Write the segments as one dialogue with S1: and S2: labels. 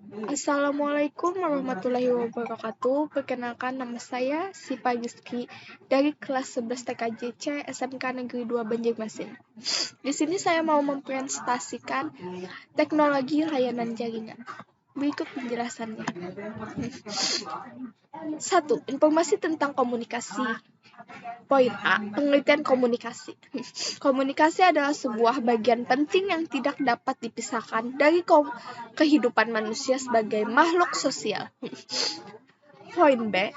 S1: Assalamualaikum warahmatullahi wabarakatuh. Perkenalkan, nama saya Sipa Rizky dari kelas 11 TKJC SMK Negeri 2 Banjarmasin. Di sini saya mau mempresentasikan teknologi layanan jaringan. Berikut penjelasannya. 1. Informasi tentang komunikasi. Poin A. Pengertian komunikasi. Komunikasi adalah sebuah bagian penting yang tidak dapat dipisahkan dari kehidupan manusia sebagai makhluk sosial. Poin B.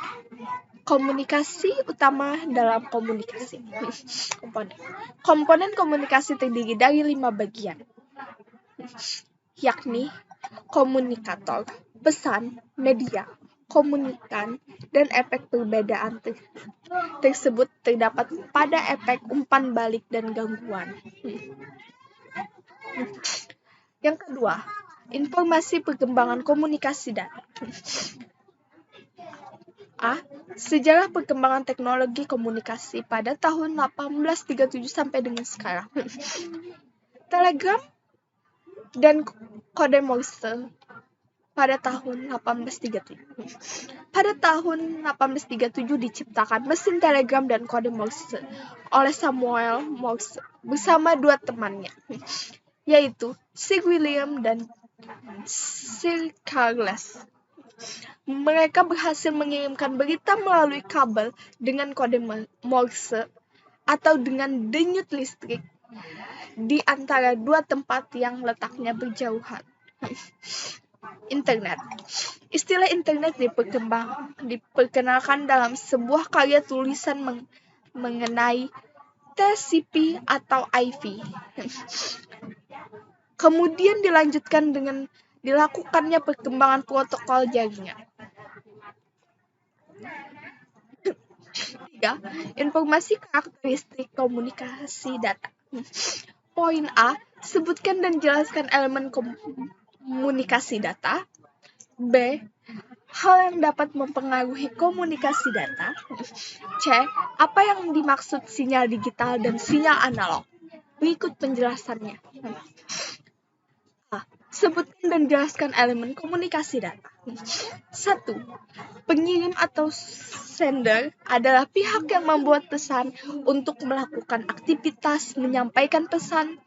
S1: Komunikasi utama dalam komunikasi. Komponen komunikasi terdiri dari 5 bagian, yakni komunikator, pesan, media, komunikan, dan efek. Perbedaan tersebut terdapat pada efek umpan balik dan gangguan. Yang kedua, informasi perkembangan komunikasi data. A. Sejarah perkembangan teknologi komunikasi pada tahun 1837 sampai dengan sekarang. Telegram dan kode Morse pada tahun 1837. Pada tahun 1837 diciptakan mesin telegram dan kode Morse oleh Samuel Morse bersama 2 temannya, yaitu Sir William dan Sir Charles. Mereka berhasil mengirimkan berita melalui kabel dengan kode Morse atau dengan denyut listrik di antara 2 tempat yang letaknya berjauhan. Internet. Istilah internet diperkenalkan dalam sebuah karya tulisan mengenai TCP atau IP. Kemudian dilanjutkan dengan dilakukannya perkembangan protokol jaringan. 3. Informasi karakteristik komunikasi data. Poin A. Sebutkan dan jelaskan elemen komunikasi data. B. Hal yang dapat mempengaruhi komunikasi data. C. Apa yang dimaksud sinyal digital dan sinyal analog? Berikut penjelasannya. A. Sebutkan dan jelaskan elemen komunikasi data. 1. Pengirim atau sender adalah pihak yang membuat pesan untuk melakukan aktivitas menyampaikan pesan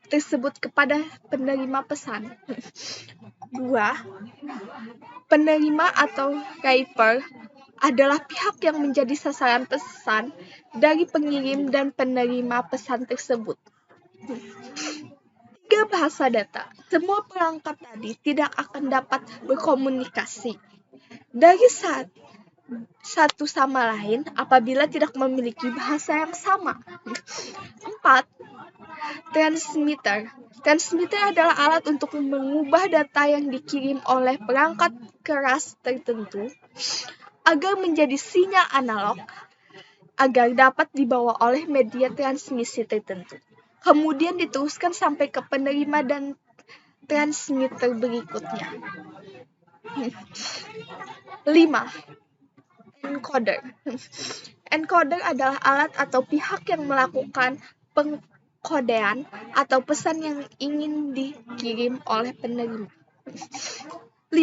S1: tersebut kepada penerima pesan. 2. Penerima atau receiver adalah pihak yang menjadi sasaran pesan dari pengirim dan penerima pesan tersebut. 3. Bahasa data. Semua perangkat tadi tidak akan dapat berkomunikasi dari satu sama lain apabila tidak memiliki bahasa yang sama. 4. Transmitter. Transmitter adalah alat untuk mengubah data yang dikirim oleh perangkat keras tertentu agar menjadi sinyal analog agar dapat dibawa oleh media transmisi tertentu. Kemudian diteruskan sampai ke penerima dan transmitter berikutnya. 5. Encoder. Encoder adalah alat atau pihak yang melakukan pengkodean atau pesan yang ingin dikirim oleh penerima. 5.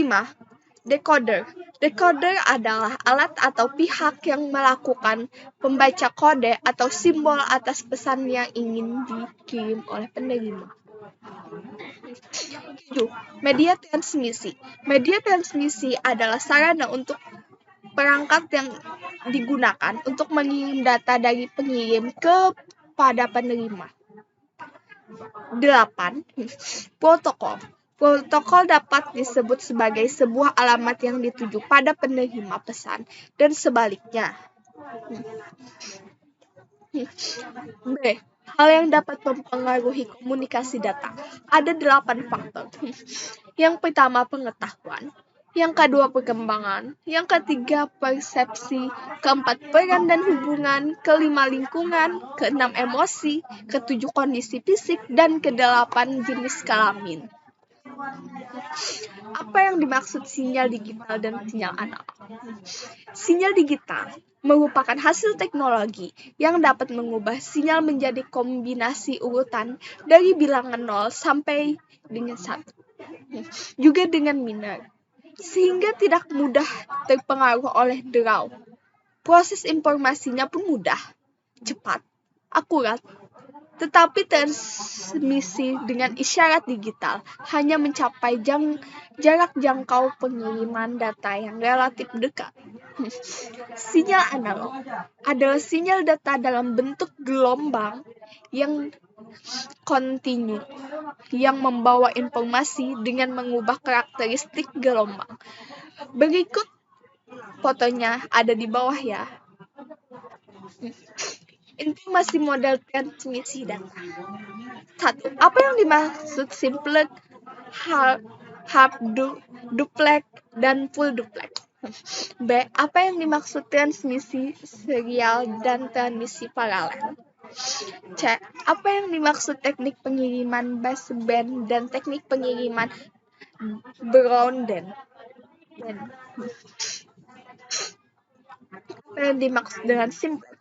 S1: Decoder. Decoder adalah alat atau pihak yang melakukan pembaca kode atau simbol atas pesan yang ingin dikirim oleh penerima. 7. Media transmisi. Media transmisi adalah sarana untuk perangkat yang digunakan untuk mengirim data dari pengirim kepada penerima. 8. Protokol. Protokol dapat disebut sebagai sebuah alamat yang dituju pada penerima pesan dan sebaliknya. B. Hal yang dapat mempengaruhi komunikasi data. Ada 8 faktor. Yang pertama, pengetahuan. Yang kedua, perkembangan. Yang ketiga, persepsi. Keempat, peran dan hubungan. Kelima, lingkungan. Keenam, emosi. Ketujuh, kondisi fisik. Dan kedelapan, jenis kelamin. Apa yang dimaksud sinyal digital dan sinyal analog? Sinyal digital merupakan hasil teknologi yang dapat mengubah sinyal menjadi kombinasi urutan dari bilangan 0 sampai dengan 1. juga dengan minor, sehingga tidak mudah terpengaruh oleh draw. Proses informasinya pun mudah, cepat, akurat, tetapi transmisi dengan isyarat digital hanya mencapai jarak jangkau pengiriman data yang relatif dekat. Sinyal analog adalah sinyal data dalam bentuk gelombang yang kontinu yang membawa informasi dengan mengubah karakteristik gelombang. Berikut fotonya ada di bawah ya. Informasi model transmisi data. 1. Apa yang dimaksud simplex, half duplex, dan full duplex? B. Apa yang dimaksud transmisi serial dan transmisi paralel? C. Apa yang dimaksud teknik pengiriman baseband dan teknik pengiriman broadband? Apa yang dimaksud dengan simplex?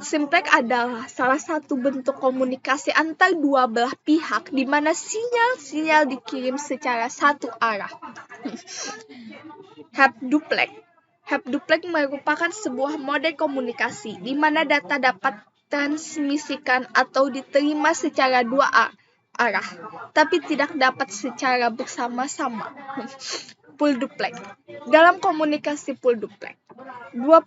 S1: Simplex adalah salah satu bentuk komunikasi antar dua belah pihak di mana sinyal dikirim secara satu arah. Half duplex merupakan sebuah mode komunikasi di mana data dapat transmisikan atau diterima secara dua arah, tapi tidak dapat secara bersama-sama. Full duplex. Dalam komunikasi full duplex, dua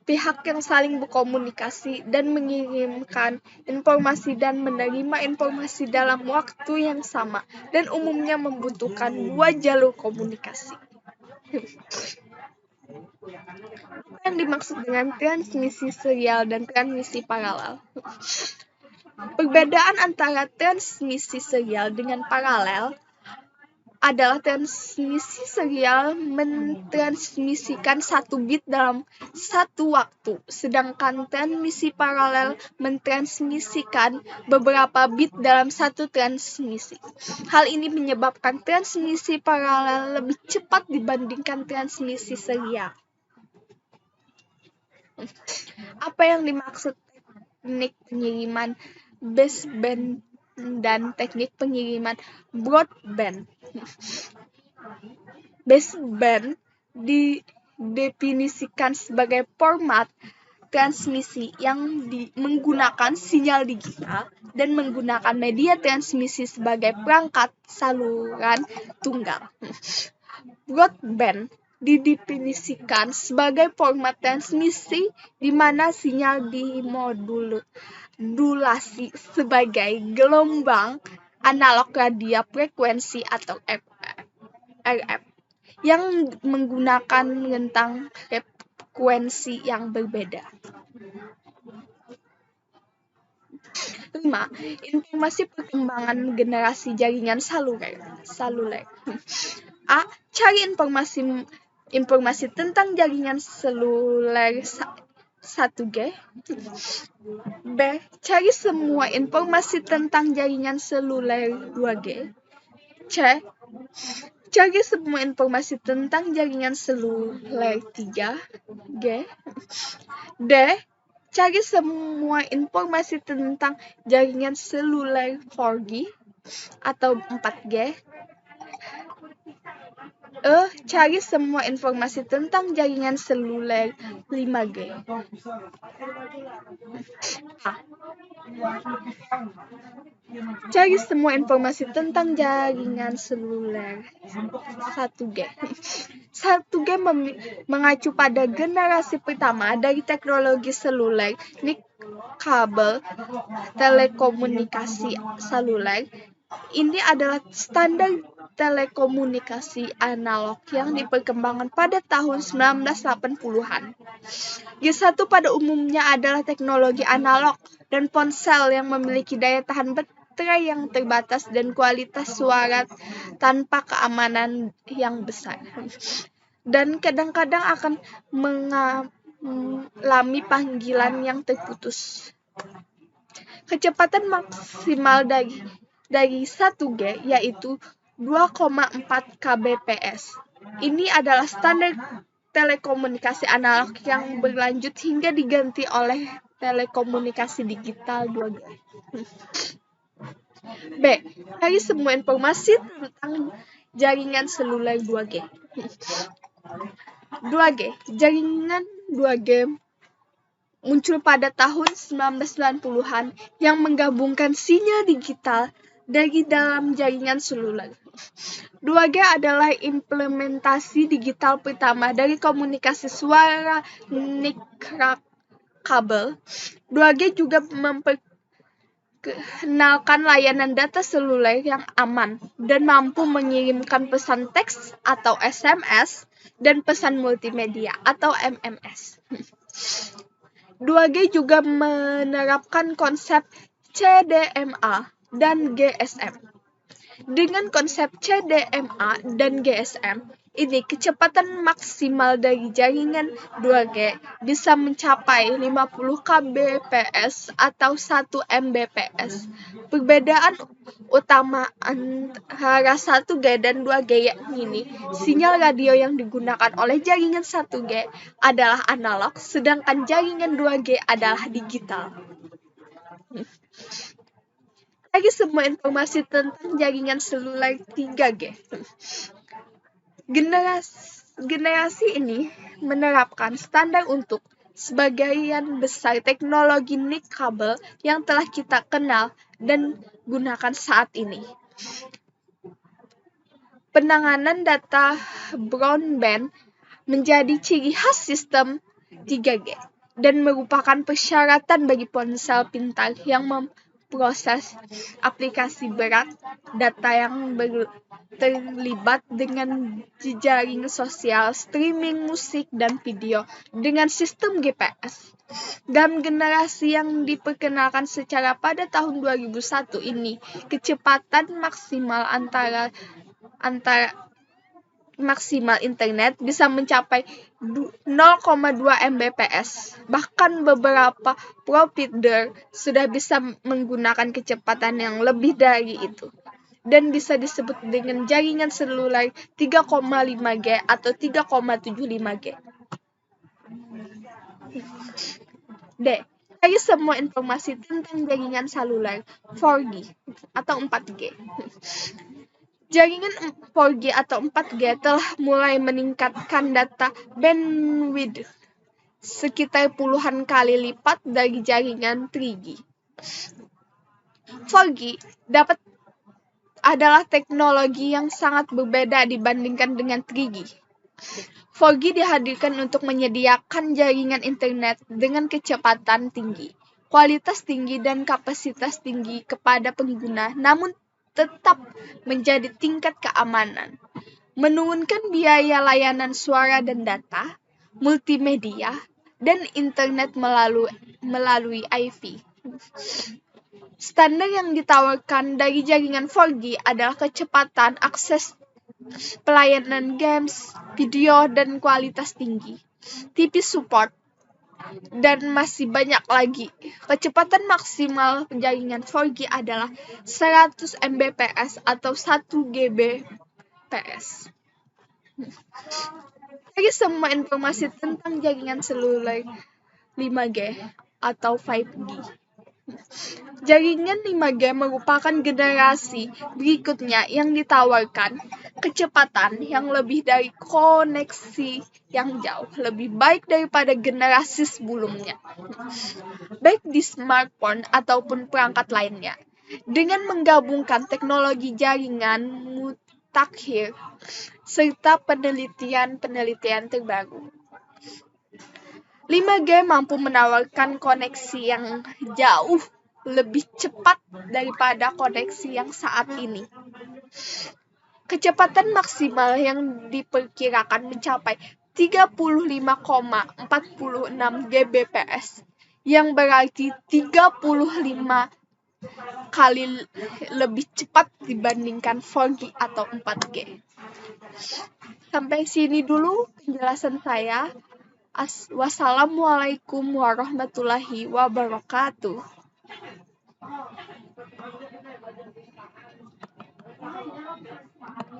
S1: pihak yang saling berkomunikasi dan mengirimkan informasi dan menerima informasi dalam waktu yang sama dan umumnya membutuhkan dua jalur komunikasi. Apa yang dimaksud dengan transmisi serial dan transmisi paralel? Perbedaan antara transmisi serial dengan paralel adalah transmisi serial mentransmisikan satu bit dalam satu waktu, sedangkan transmisi paralel mentransmisikan beberapa bit dalam satu transmisi. Hal ini menyebabkan transmisi paralel lebih cepat dibandingkan transmisi serial. Apa yang dimaksud teknik pengiriman baseband dan teknik pengiriman broadband? Baseband didefinisikan sebagai format transmisi yang menggunakan sinyal digital dan menggunakan media transmisi sebagai perangkat saluran tunggal. Broadband didefinisikan sebagai format transmisi di mana sinyal dimodulasi sebagai gelombang analog radio frekuensi atau RF yang menggunakan rentang frekuensi yang berbeda. 5. Informasi perkembangan generasi jaringan saluler. A. Cari informasi tentang jaringan seluler 1G. B. Cari semua informasi tentang jaringan seluler 2G. C. Cari semua informasi tentang jaringan seluler 3G. D. Cari semua informasi tentang jaringan seluler 4G atau 4G. Cari semua informasi tentang jaringan seluler 5G. Cari semua informasi tentang jaringan seluler 1G. 1G mengacu pada generasi pertama dari teknologi seluler, kabel telekomunikasi seluler. Ini adalah standar telekomunikasi analog yang diperkembangkan pada tahun 1980-an. G1 pada umumnya adalah teknologi analog dan ponsel yang memiliki daya tahan baterai yang terbatas dan kualitas suara tanpa keamanan yang besar. Dan kadang-kadang akan mengalami panggilan yang terputus. Kecepatan maksimal dari 1G yaitu 2,4 kbps. Ini adalah standar telekomunikasi analog yang berlanjut hingga diganti oleh telekomunikasi digital 2G. B. Cari semua informasi tentang jaringan seluler 2G. 2G. Jaringan 2G muncul pada tahun 1990-an yang menggabungkan sinyal digital dari dalam jaringan seluler. 2G adalah implementasi digital pertama dari komunikasi suara nirkabel. 2G juga memperkenalkan layanan data seluler yang aman dan mampu mengirimkan pesan teks atau SMS dan pesan multimedia atau MMS. 2G juga menerapkan konsep CDMA dan GSM. Dengan konsep CDMA dan GSM, ini kecepatan maksimal dari jaringan 2G bisa mencapai 50 kbps atau 1 mbps. Perbedaan utama antara 1G dan 2G ini, sinyal radio yang digunakan oleh jaringan 1G adalah analog, sedangkan jaringan 2G adalah digital. Lagi semua informasi tentang jaringan seluler 3G. Generasi ini menerapkan standar untuk sebagian besar teknologi nirkabel yang telah kita kenal dan gunakan saat ini. Penanganan data broadband menjadi ciri khas sistem 3G dan merupakan persyaratan bagi ponsel pintar yang memproses aplikasi berat, data yang terlibat dengan jejaring sosial, streaming musik dan video dengan sistem GPS. Dalam generasi yang diperkenalkan secara pada tahun 2001 ini, kecepatan maksimal maksimal internet bisa mencapai 0,2 mbps. Bahkan beberapa provider sudah bisa menggunakan kecepatan yang lebih dari itu dan bisa disebut dengan jaringan seluler 3,5G atau 3,75G. D. Cari semua informasi tentang jaringan seluler 4G atau 4G. Jaringan 4G atau 4G telah mulai meningkatkan data bandwidth sekitar puluhan kali lipat dari jaringan 3G. 4G adalah teknologi yang sangat berbeda dibandingkan dengan 3G. 4G dihadirkan untuk menyediakan jaringan internet dengan kecepatan tinggi, kualitas tinggi dan kapasitas tinggi kepada pengguna, namun tetap menjadi tingkat keamanan, menurunkan biaya layanan suara dan data, multimedia, dan internet melalui IP. Standar yang ditawarkan dari jaringan 4G adalah kecepatan akses pelayanan games, video, dan kualitas tinggi, TV support, dan masih banyak lagi. Kecepatan maksimal jaringan 4G adalah 100 Mbps atau 1 Gbps. Cari semua informasi tentang jaringan seluler 5G atau 5G. Jaringan 5G merupakan generasi berikutnya yang ditawarkan kecepatan yang lebih dari koneksi yang jauh lebih baik daripada generasi sebelumnya, baik di smartphone ataupun perangkat lainnya. Dengan menggabungkan teknologi jaringan mutakhir serta penelitian terbaru, 5G mampu menawarkan koneksi yang jauh lebih cepat daripada koneksi yang saat ini. Kecepatan maksimal yang diperkirakan mencapai 35,46 Gbps, yang berarti 35 kali lebih cepat dibandingkan 4G atau 4G. Sampai sini dulu penjelasan saya. Wassalamualaikum warahmatullahi wabarakatuh.